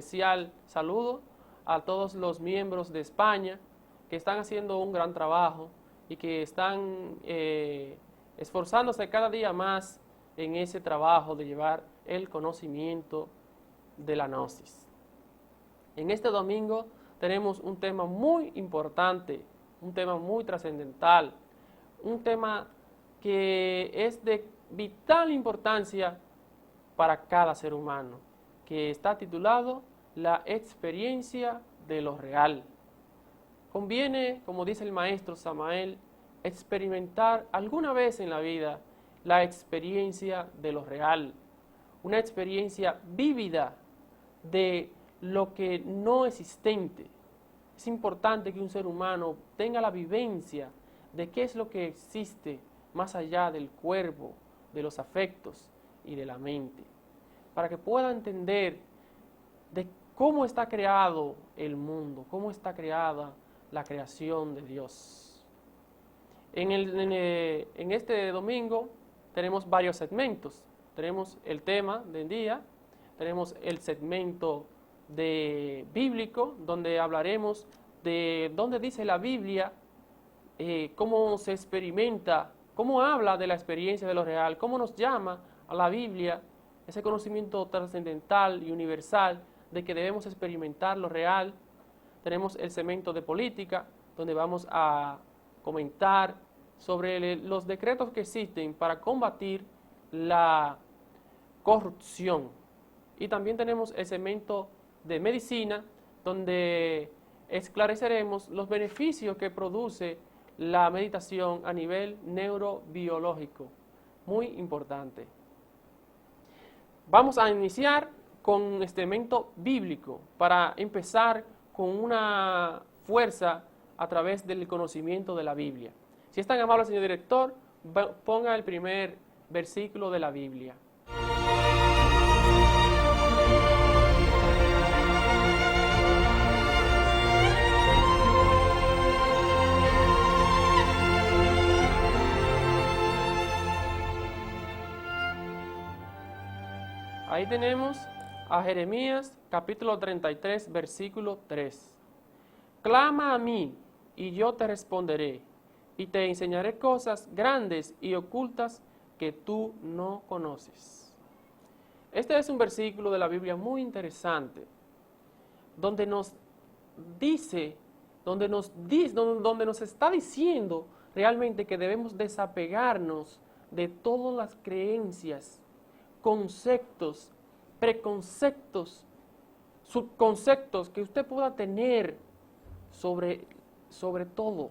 Especial saludo a todos los miembros de España que están haciendo un gran trabajo y que están esforzándose cada día más en ese trabajo de llevar el conocimiento de la Gnosis. En este domingo tenemos un tema muy importante, un tema muy trascendental, un tema que es de vital importancia para cada ser humano, que está titulado La experiencia de lo real. Conviene, como dice el maestro Samael, experimentar alguna vez en la vida la experiencia de lo real, una experiencia vívida de lo que no existente. Es importante que un ser humano tenga la vivencia de qué es lo que existe más allá del cuerpo, de los afectos y de la mente, para que pueda entender de cómo está creado el mundo, cómo está creada la creación de Dios. En este domingo tenemos varios segmentos. Tenemos el tema del día, tenemos el segmento bíblico, donde hablaremos de dónde dice la Biblia, cómo se experimenta, cómo habla de la experiencia de lo real, cómo nos llama a la Biblia ese conocimiento trascendental y universal de que debemos experimentar lo real. Tenemos el segmento de política, donde vamos a comentar sobre los decretos que existen para combatir la corrupción. Y también tenemos el segmento de medicina, donde esclareceremos los beneficios que produce la meditación a nivel neurobiológico. Muy importante. Vamos a iniciar con este segmento bíblico para empezar con una fuerza a través del conocimiento de la Biblia. Si es tan amable, señor director, ponga el primer versículo de la Biblia. Ahí tenemos a Jeremías capítulo 33, versículo 3. Clama a mí y yo te responderé y te enseñaré cosas grandes y ocultas que tú no conoces. Este es un versículo de la Biblia muy interesante, donde nos dice, donde nos está diciendo realmente que debemos desapegarnos de todas las creencias, conceptos, preconceptos, subconceptos que usted pueda tener sobre todo,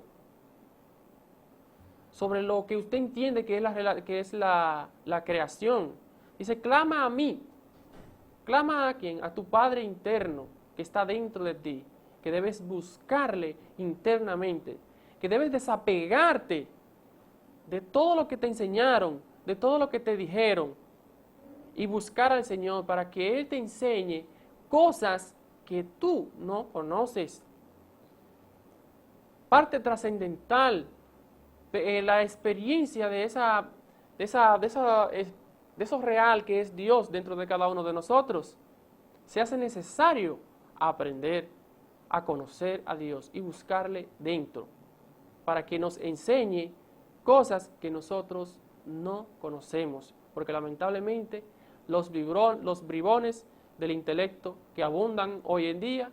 sobre lo que usted entiende que es la creación. Dice, clama a mí. Clama a quién? A tu Padre interno que está dentro de ti, que debes buscarle internamente, que debes desapegarte de todo lo que te enseñaron, de todo lo que te dijeron, y buscar al Señor para que Él te enseñe cosas que tú no conoces. Parte trascendental, la experiencia de eso real que es Dios dentro de cada uno de nosotros. Se hace necesario aprender a conocer a Dios y buscarle dentro, para que nos enseñe cosas que nosotros no conocemos, porque lamentablemente los bribones del intelecto que abundan hoy en día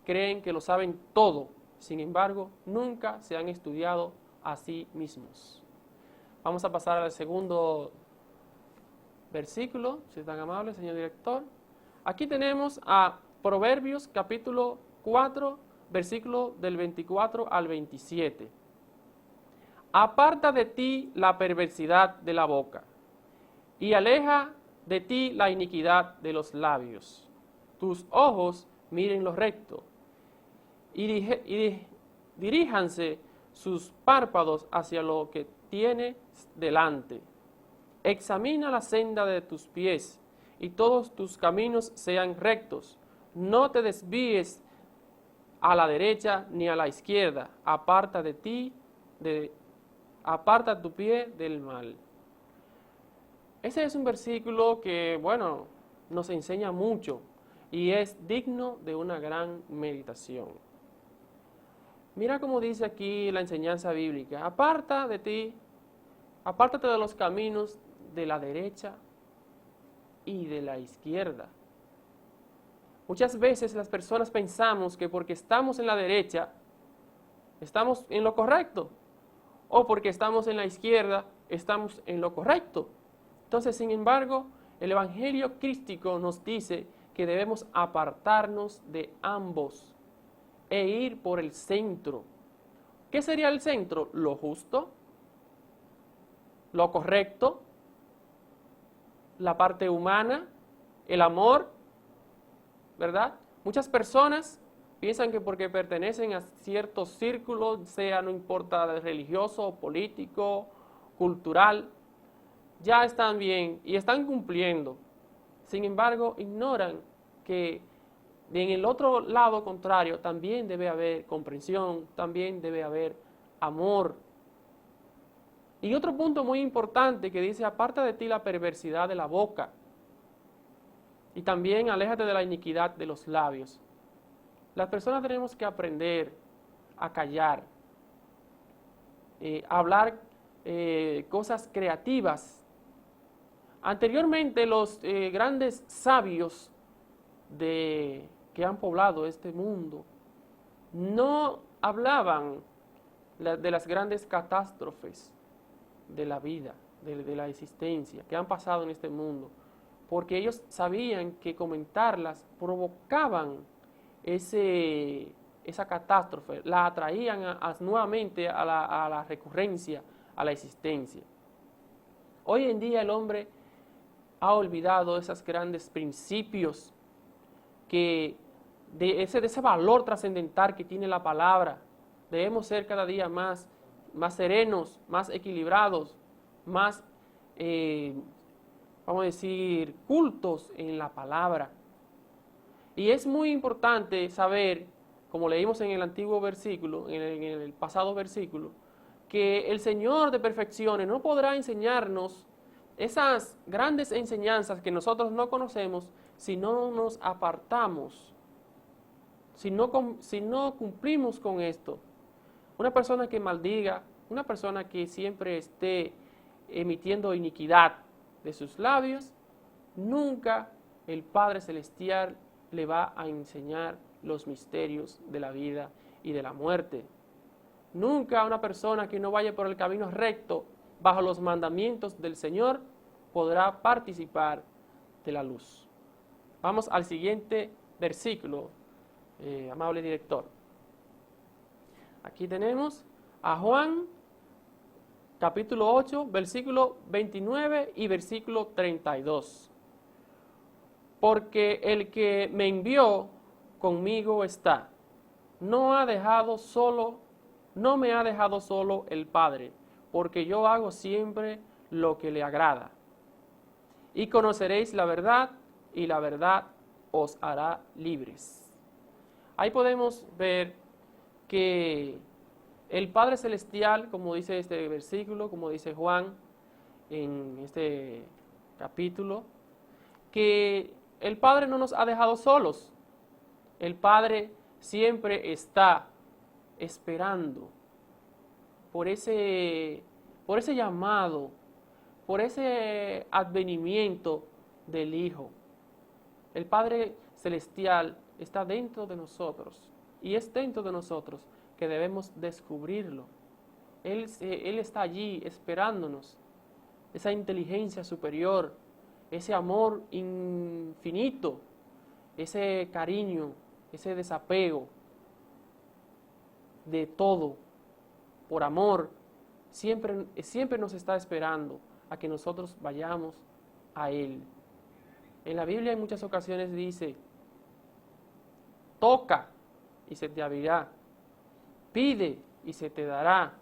creen que lo saben todo, sin embargo, nunca se han estudiado a sí mismos. Vamos a pasar al segundo versículo, si es tan amable, señor director. Aquí tenemos a Proverbios capítulo 4, versículo del 24 al 27. Aparta de ti la perversidad de la boca y aleja de ti la iniquidad de los labios. Tus ojos miren lo recto y diríjanse sus párpados hacia lo que tienes delante. Examina la senda de tus pies y todos tus caminos sean rectos. No te desvíes a la derecha ni a la izquierda. Aparta tu pie del mal. Ese es un versículo que, bueno, nos enseña mucho. y es digno de una gran meditación. Mira cómo dice aquí la enseñanza bíblica: aparta de ti, apártate de los caminos de la derecha y de la izquierda. Muchas veces las personas pensamos que porque estamos en la derecha, estamos en lo correcto, o porque estamos en la izquierda, estamos en lo correcto. Entonces, sin embargo, el Evangelio crístico nos dice que debemos apartarnos de ambos e ir por el centro. ¿Qué sería el centro? Lo justo, lo correcto, la parte humana, el amor, ¿verdad? Muchas personas piensan que porque pertenecen a ciertos círculos, sea no importa religioso, político, cultural, ya están bien y están cumpliendo. Sin embargo, ignoran que en el otro lado contrario también debe haber comprensión, también debe haber amor. Y otro punto muy importante que dice: aparta de ti la perversidad de la boca y también aléjate de la iniquidad de los labios. Las personas tenemos que aprender a callar, a hablar cosas creativas. Anteriormente los grandes sabios que han poblado este mundo no hablaban de las grandes catástrofes de la vida, de la existencia que han pasado en este mundo, porque ellos sabían que comentarlas provocaban esa catástrofe, la atraían nuevamente a la recurrencia, a la existencia. Hoy en día el hombre ha olvidado esos grandes principios de ese valor trascendental que tiene la palabra. Debemos ser cada día más serenos, más equilibrados, más, vamos a decir, cultos en la palabra. Y es muy importante saber, como leímos en el antiguo versículo, en el pasado versículo, que el Señor de perfecciones no podrá enseñarnos esas grandes enseñanzas que nosotros no conocemos si no nos apartamos, si no cumplimos con esto. Una persona que maldiga, una persona que siempre esté emitiendo iniquidad de sus labios, nunca el Padre Celestial le va a enseñar los misterios de la vida y de la muerte. Nunca una persona que no vaya por el camino recto, bajo los mandamientos del Señor, podrá participar de la luz. Vamos al siguiente versículo, amable director. Aquí tenemos a Juan, capítulo 8, versículo 29 y versículo 32. Porque el que me envió conmigo está. No me ha dejado solo el Padre, porque yo hago siempre lo que le agrada. Y conoceréis la verdad, y la verdad os hará libres. Ahí podemos ver que el Padre Celestial, como dice este versículo, como dice Juan en este capítulo, que el Padre no nos ha dejado solos. El Padre siempre está esperando por ese llamado, por ese advenimiento del Hijo. El Padre Celestial está dentro de nosotros y es dentro de nosotros que debemos descubrirlo. Él está allí esperándonos, esa inteligencia superior, ese amor infinito, ese cariño, ese desapego de todo, por amor, siempre nos está esperando a que nosotros vayamos a Él. En la Biblia en muchas ocasiones dice: toca y se te abrirá, pide y se te dará,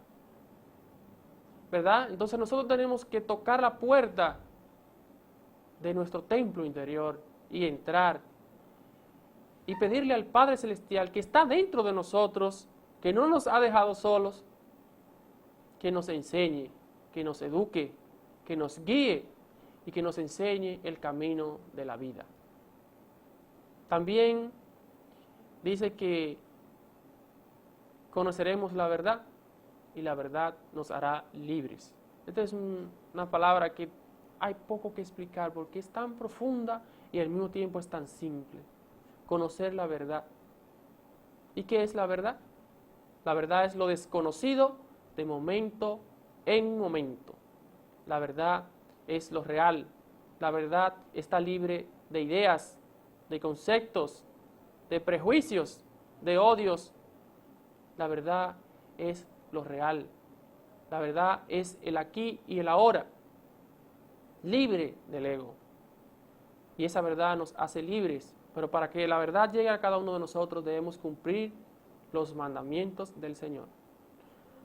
¿verdad? Entonces nosotros tenemos que tocar la puerta de nuestro templo interior y entrar y pedirle al Padre Celestial, que está dentro de nosotros, que no nos ha dejado solos, que nos enseñe, que nos eduque, que nos guíe y que nos enseñe el camino de la vida. También dice que conoceremos la verdad y la verdad nos hará libres. Esta es una palabra que hay poco que explicar porque es tan profunda y al mismo tiempo es tan simple. Conocer la verdad. ¿Y qué es la verdad? La verdad es lo desconocido de momento en momento. La verdad es lo real. La verdad está libre de ideas, de conceptos, de prejuicios, de odios. La verdad es lo real. La verdad es el aquí y el ahora, libre del ego. Y esa verdad nos hace libres. Pero para que la verdad llegue a cada uno de nosotros debemos cumplir los mandamientos del Señor.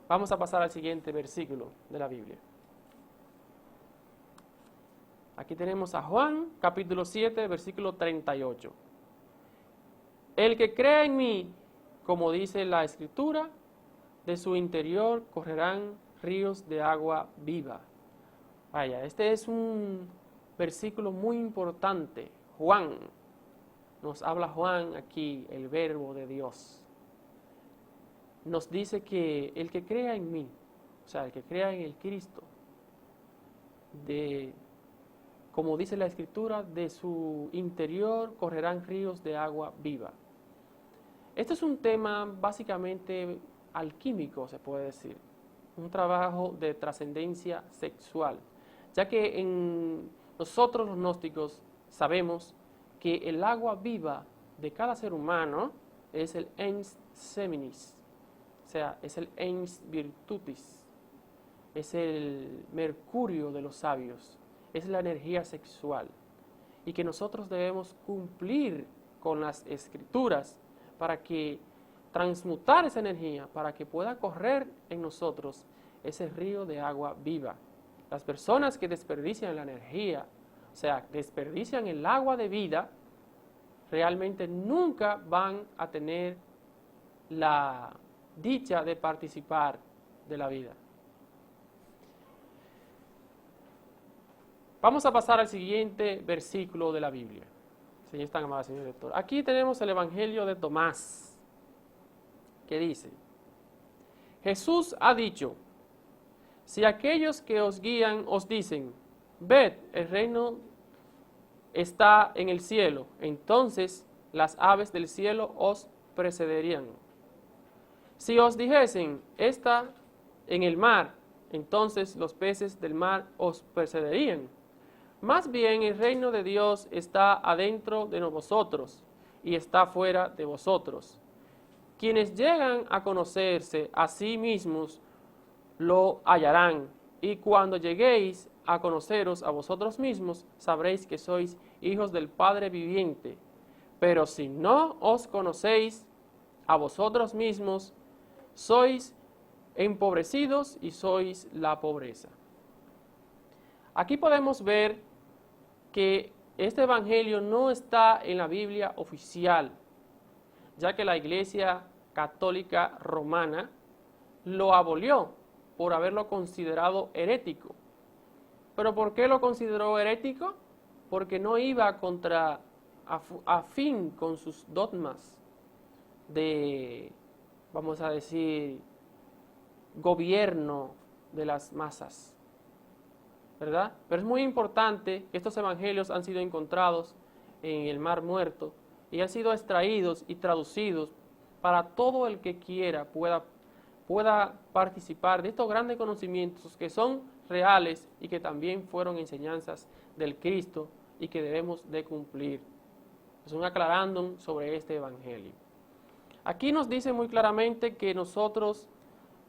Vamos a pasar al siguiente versículo de la Biblia. Aquí tenemos a Juan, capítulo 7, versículo 38. El que cree en mí, como dice la Escritura, de su interior correrán ríos de agua viva. Vaya, este es un versículo muy importante. Juan, nos habla Juan aquí, el verbo de Dios. Nos dice que el que crea en mí, o sea, el que crea en el Cristo, como dice la Escritura, de su interior correrán ríos de agua viva. Este es un tema básicamente alquímico, se puede decir, un trabajo de trascendencia sexual, ya que nosotros los gnósticos sabemos que el agua viva de cada ser humano es el ens seminis, o sea, es el ens virtutis, es el mercurio de los sabios, es la energía sexual, y que nosotros debemos cumplir con las Escrituras para que transmutar esa energía, para que pueda correr en nosotros ese río de agua viva. Las personas que desperdician la energía, o sea, desperdician el agua de vida, realmente nunca van a tener la dicha de participar de la vida. Vamos a pasar al siguiente versículo de la Biblia. Señor, tan amado señor director. Aquí tenemos el Evangelio de Tomás, que dice: Jesús ha dicho, si aquellos que os guían os dicen, ved, el reino está en el cielo, entonces las aves del cielo os precederían. Si os dijesen, está en el mar, entonces los peces del mar os precederían. Más bien el reino de Dios está adentro de vosotros y está fuera de vosotros. Quienes llegan a conocerse a sí mismos lo hallarán, y cuando lleguéis a conoceros a vosotros mismos, sabréis que sois hijos del Padre viviente. Pero si no os conocéis a vosotros mismos, sois empobrecidos y sois la pobreza. Aquí podemos ver que este evangelio no está en la Biblia oficial, ya que la Iglesia Católica Romana lo abolió por haberlo considerado herético. ¿Pero por qué lo consideró herético? Porque no iba afín con sus dogmas de, vamos a decir, gobierno de las masas, ¿verdad? Pero es muy importante que estos evangelios han sido encontrados en el Mar Muerto y han sido extraídos y traducidos para todo el que quiera pueda participar de estos grandes conocimientos que son reales y que también fueron enseñanzas del Cristo y que debemos de cumplir. Es un aclarándum sobre este evangelio. Aquí nos dice muy claramente que nosotros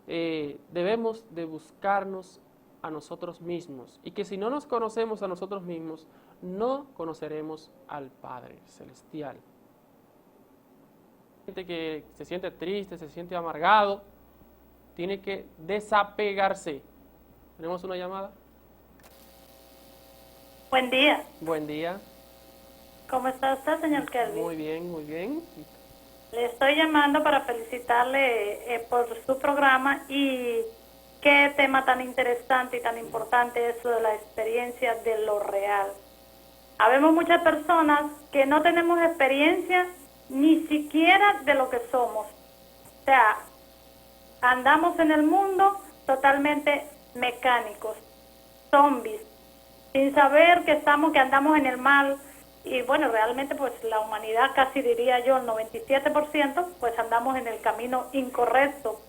debemos de buscarnos a nosotros mismos y que si no nos conocemos a nosotros mismos, no conoceremos al Padre Celestial. Gente que se siente triste, se siente amargado, tiene que desapegarse. ¿Tenemos una llamada? Buen día. Buen día. ¿Cómo está usted, señor Kelvin? Muy bien, muy bien. Le estoy llamando para felicitarle por su programa y qué tema tan interesante y tan importante es eso de la experiencia de lo real. Habemos muchas personas que no tenemos experiencia ni siquiera de lo que somos. O sea, andamos en el mundo totalmente mecánicos, zombies, sin saber que andamos en el mal. Y bueno, realmente pues la humanidad, casi diría yo el 97%, pues andamos en el camino incorrecto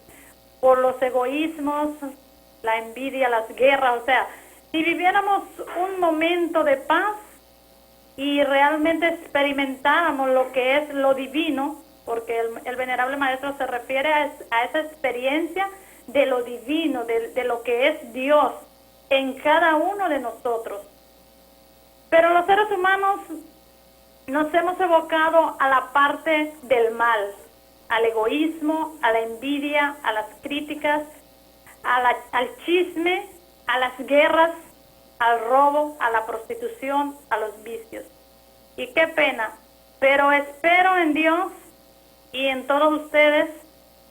por los egoísmos, la envidia, las guerras. O sea, si viviéramos un momento de paz y realmente experimentáramos lo que es lo divino, porque el venerable maestro se refiere a esa experiencia de lo divino, de lo que es Dios en cada uno de nosotros. Pero los seres humanos nos hemos evocado a la parte del mal, al egoísmo, a la envidia, a las críticas, al chisme, a las guerras, al robo, a la prostitución, a los vicios. Y qué pena, pero espero en Dios y en todos ustedes,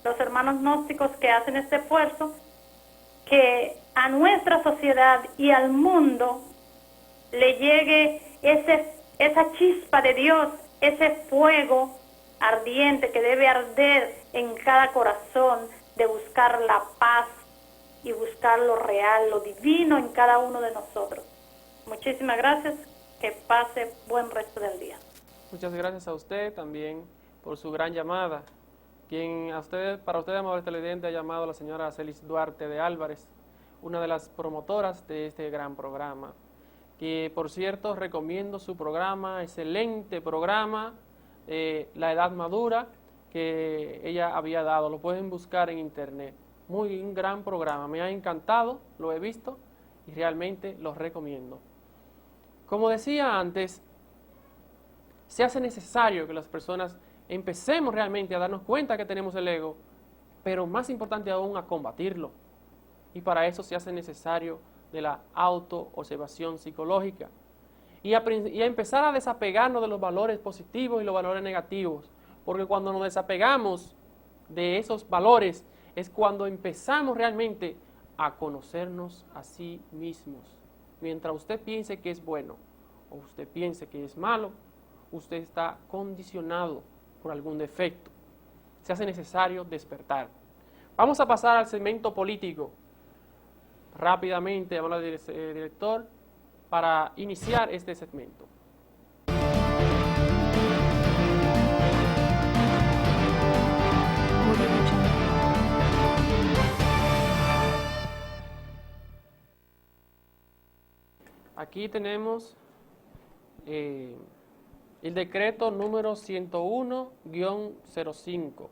los hermanos gnósticos que hacen este esfuerzo, que a nuestra sociedad y al mundo le llegue esa chispa de Dios, ese fuego ardiente que debe arder en cada corazón de buscar la paz y buscar lo real, lo divino en cada uno de nosotros. Muchísimas gracias, que pase buen resto del día. Muchas gracias a usted también por su gran llamada. Para usted, amable televidente, ha llamado a la señora Celis Duarte de Álvarez, una de las promotoras de este gran programa, que por cierto recomiendo su programa, excelente programa, La Edad Madura, que ella había dado, lo pueden buscar en internet. Un gran programa, me ha encantado, lo he visto y realmente lo recomiendo. Como decía antes, se hace necesario que las personas empecemos realmente a darnos cuenta que tenemos el ego, pero más importante aún, a combatirlo. Y para eso se hace necesario de la autoobservación psicológica y a empezar a desapegarnos de los valores positivos y los valores negativos, porque cuando nos desapegamos de esos valores es cuando empezamos realmente a conocernos a sí mismos. Mientras usted piense que es bueno o usted piense que es malo, usted está condicionado por algún defecto. Se hace necesario despertar. Vamos a pasar al segmento político. Rápidamente, habla el director, para iniciar este segmento. Aquí tenemos el decreto número 101-05,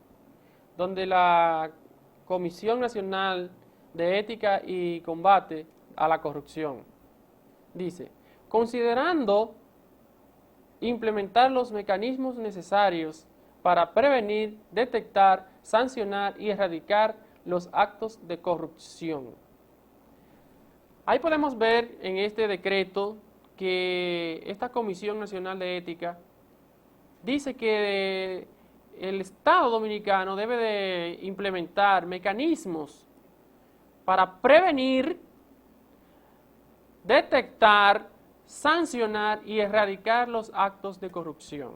donde la Comisión Nacional de Ética y Combate a la Corrupción dice: considerando implementar los mecanismos necesarios para prevenir, detectar, sancionar y erradicar los actos de corrupción. Ahí podemos ver en este decreto que esta Comisión Nacional de Ética dice que el Estado Dominicano debe de implementar mecanismos para prevenir, detectar, sancionar y erradicar los actos de corrupción.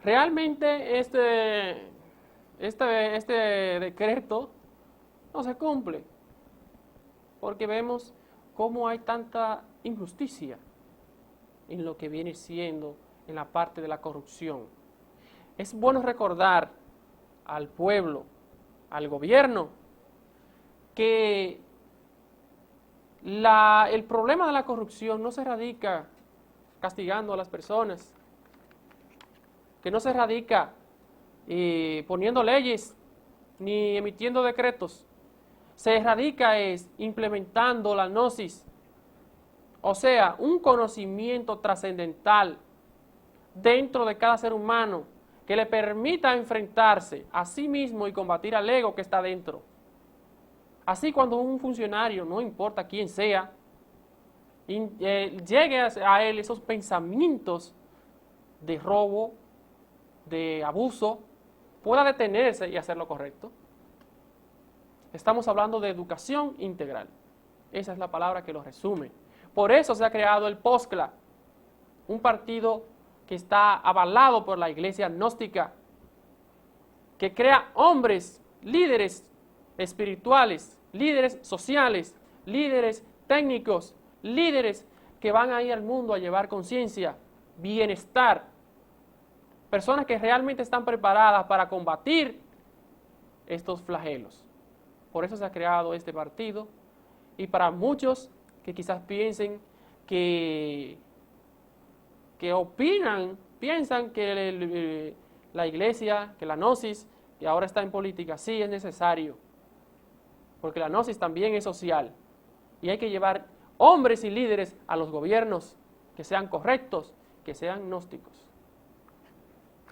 Realmente este decreto no se cumple, porque vemos cómo hay tanta injusticia en lo que viene siendo en la parte de la corrupción. Es bueno recordar al pueblo, al gobierno, que el problema de la corrupción no se radica castigando a las personas, que no se radica poniendo leyes ni emitiendo decretos. Se radica implementando la gnosis, o sea, un conocimiento trascendental dentro de cada ser humano que le permita enfrentarse a sí mismo y combatir al ego que está dentro. Así, cuando un funcionario, no importa quién sea, llegue a él esos pensamientos de robo, de abuso, pueda detenerse y hacer lo correcto. Estamos hablando de educación integral. Esa es la palabra que lo resume. Por eso se ha creado el POSCLA, un partido que está avalado por la iglesia gnóstica, que crea hombres, líderes espirituales, líderes sociales, líderes técnicos, líderes que van a ir al mundo a llevar conciencia, bienestar, personas que realmente están preparadas para combatir estos flagelos. Por eso se ha creado este partido, y para muchos que quizás piensen que piensan que la iglesia, que la gnosis, que ahora está en política, sí es necesario, porque la gnosis también es social, y hay que llevar hombres y líderes a los gobiernos que sean correctos, que sean gnósticos.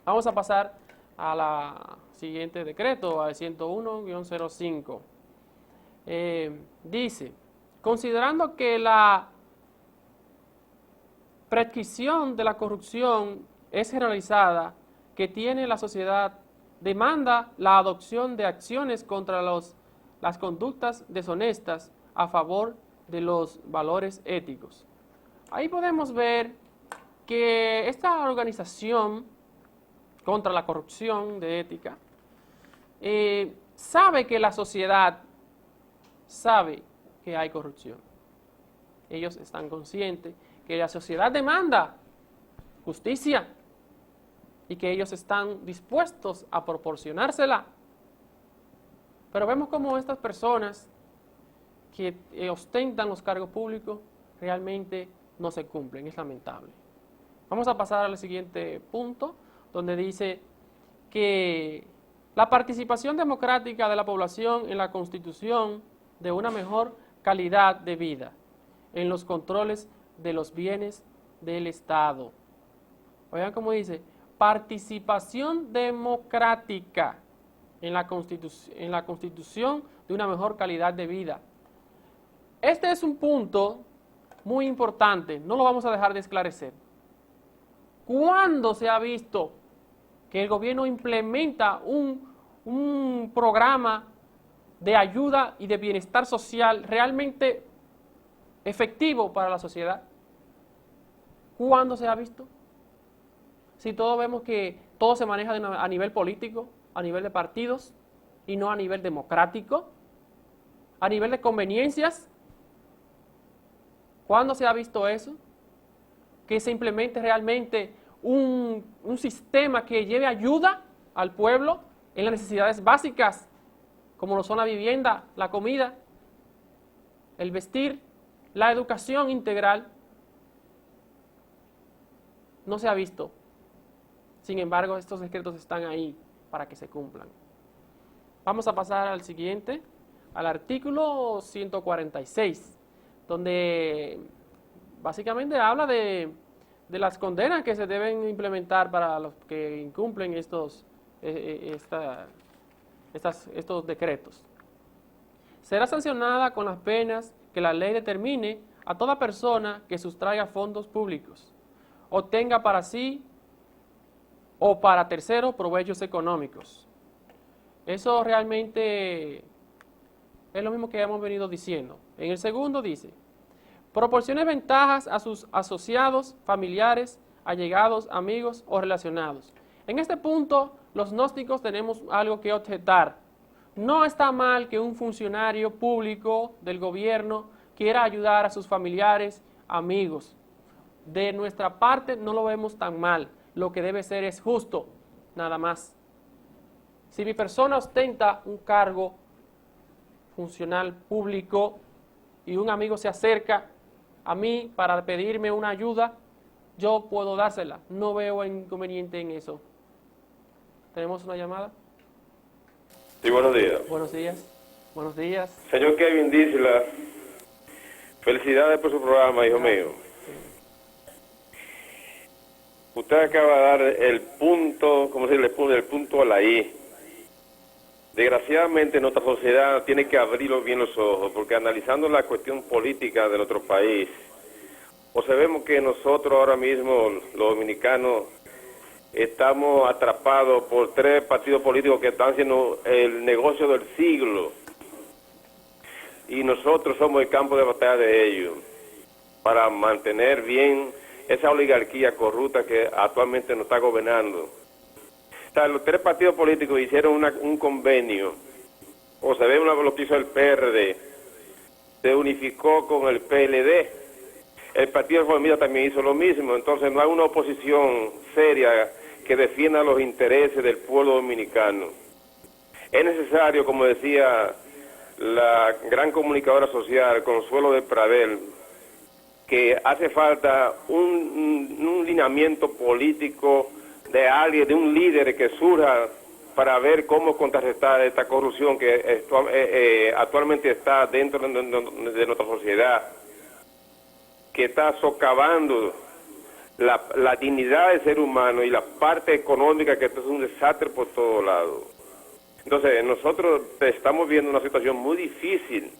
Vamos a pasar a la siguiente decreto, al 101-05. Dice, considerando que la prescripción de la corrupción es generalizada, que tiene la sociedad, demanda la adopción de acciones contra las conductas deshonestas a favor de los valores éticos. Ahí podemos ver que esta organización contra la corrupción de ética sabe que la sociedad sabe que hay corrupción. Ellos están conscientes que la sociedad demanda justicia y que ellos están dispuestos a proporcionársela. Pero vemos cómo estas personas que ostentan los cargos públicos realmente no se cumplen, es lamentable. Vamos a pasar al siguiente punto, donde dice que la participación democrática de la población en la constitución de una mejor calidad de vida, en los controles de los bienes del Estado. Oigan cómo dice, participación democrática en la constitución de una mejor calidad de vida. Este es un punto muy importante, no lo vamos a dejar de esclarecer. ¿Cuándo se ha visto que el gobierno implementa un programa de ayuda y de bienestar social realmente efectivo para la sociedad? ¿Cuándo se ha visto? Si todos vemos que todo se maneja a nivel político, a nivel de partidos, y no a nivel democrático, a nivel de conveniencias. ¿Cuándo se ha visto eso? Que se implemente realmente un sistema que lleve ayuda al pueblo en las necesidades básicas, como lo son la vivienda, la comida, el vestir, la educación integral. No se ha visto. Sin embargo, estos decretos están ahí para que se cumplan. Vamos a pasar al siguiente, al artículo 146, donde básicamente habla de las condenas que se deben implementar para los que incumplen estos decretos. Será sancionada con las penas que la ley determine a toda persona que sustraiga fondos públicos, obtenga para sí o para terceros provechos económicos. Eso realmente es lo mismo que hemos venido diciendo. En el segundo dice, proporcione ventajas a sus asociados, familiares, allegados, amigos o relacionados. En este punto, los gnósticos tenemos algo que objetar. No está mal que un funcionario público del gobierno quiera ayudar a sus familiares, amigos. De nuestra parte no lo vemos tan mal. Lo que debe ser es justo, nada más. Si mi persona ostenta un cargo funcional público y un amigo se acerca a mí para pedirme una ayuda, yo puedo dársela. No veo inconveniente en eso. ¿Tenemos una llamada? Sí, buenos días. Buenos días. Buenos días. Señor Kevin Dísela, felicidades por su programa, hijo mío. Usted acaba de dar el punto, ¿cómo se dice? El punto a la I. Desgraciadamente nuestra sociedad tiene que abrir bien los ojos, porque analizando la cuestión política de nuestro país, observemos que nosotros ahora mismo, los dominicanos, estamos atrapados por 3 partidos políticos que están haciendo el negocio del siglo. Y nosotros somos el campo de batalla de ellos, para mantener bien esa oligarquía corrupta que actualmente nos está gobernando. O sea, los tres partidos políticos hicieron un convenio, o se ve lo que hizo el PRD, se unificó con el PLD, el Partido Reformista también hizo lo mismo, entonces no hay una oposición seria que defienda los intereses del pueblo dominicano. Es necesario, como decía la gran comunicadora social Consuelo de Pradel, que hace falta un lineamiento político de alguien, de un líder que surja para ver cómo contrarrestar esta corrupción que actualmente está dentro de nuestra sociedad, que está socavando la dignidad del ser humano y la parte económica, que esto es un desastre por todos lados. Entonces, nosotros estamos viendo una situación muy difícil.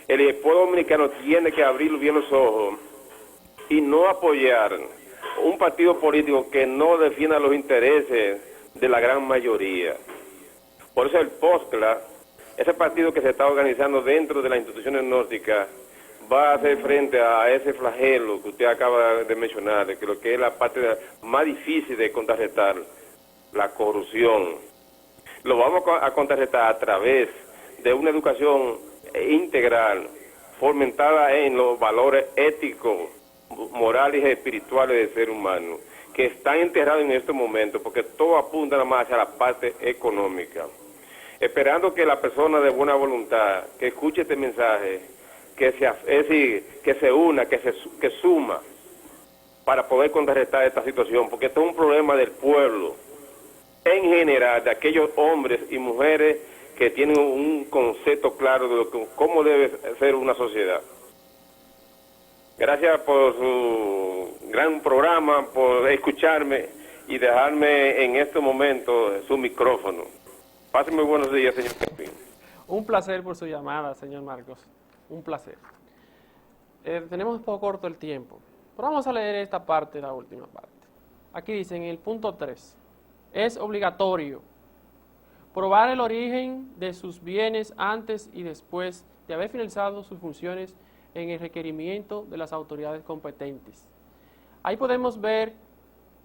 El pueblo dominicano tiene que abrir bien los ojos y no apoyar un partido político que no defienda los intereses de la gran mayoría. Por eso el POSCLA, ese partido que se está organizando dentro de las instituciones nórdicas, va a hacer frente a ese flagelo que usted acaba de mencionar, de que lo que es la parte más difícil de contrarrestar, la corrupción. Lo vamos a contrarrestar a través de una educación integral, fomentada en los valores éticos, morales y espirituales del ser humano, que están enterrados en estos momentos, porque todo apunta nada más hacia la parte económica. Esperando que la persona de buena voluntad, que escuche este mensaje, que se una, que suma, para poder contrarrestar esta situación, porque esto es un problema del pueblo, en general, de aquellos hombres y mujeres que tienen un concepto claro de cómo debe ser una sociedad. Gracias por su gran programa, por escucharme y dejarme en este momento su micrófono. Pásenme buenos días, señor Kempin. Un placer por su llamada, señor Marcos. Un placer. Tenemos un poco corto el tiempo, pero vamos a leer esta parte, la última parte. Aquí dice en el punto 3, es obligatorio probar el origen de sus bienes antes y después de haber finalizado sus funciones en el requerimiento de las autoridades competentes. Ahí podemos ver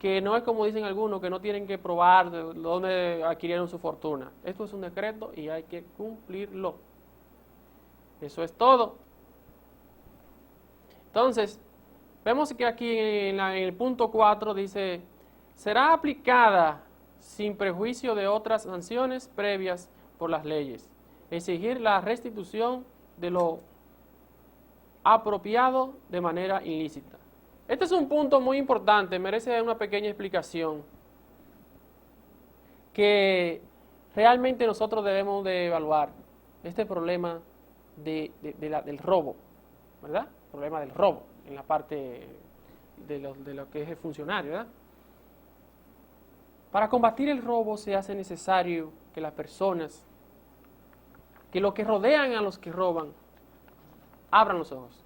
que no es como dicen algunos, que no tienen que probar de dónde adquirieron su fortuna. Esto es un decreto y hay que cumplirlo. Eso es todo. Entonces, vemos que aquí en el punto 4 dice, será aplicada sin prejuicio de otras sanciones previas por las leyes. Exigir la restitución de lo apropiado de manera ilícita. Este es un punto muy importante, merece una pequeña explicación que realmente nosotros debemos de evaluar este problema del robo, ¿verdad? El problema del robo en la parte de lo que es el funcionario, ¿verdad? Para combatir el robo se hace necesario que las personas, que los que rodean a los que roban, abran los ojos.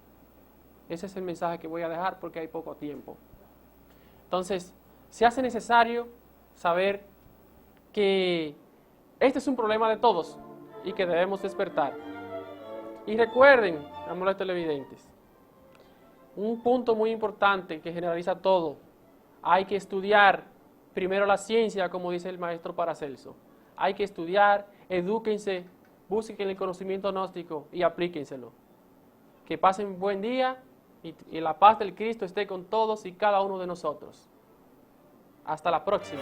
Ese es el mensaje que voy a dejar porque hay poco tiempo. Entonces, se hace necesario saber que este es un problema de todos y que debemos despertar. Y recuerden, amables televidentes, un punto muy importante que generaliza todo, hay que estudiar primero la ciencia, como dice el maestro Paracelso. Hay que estudiar, edúquense, busquen el conocimiento gnóstico y aplíquenselo. Que pasen buen día y la paz del Cristo esté con todos y cada uno de nosotros. Hasta la próxima.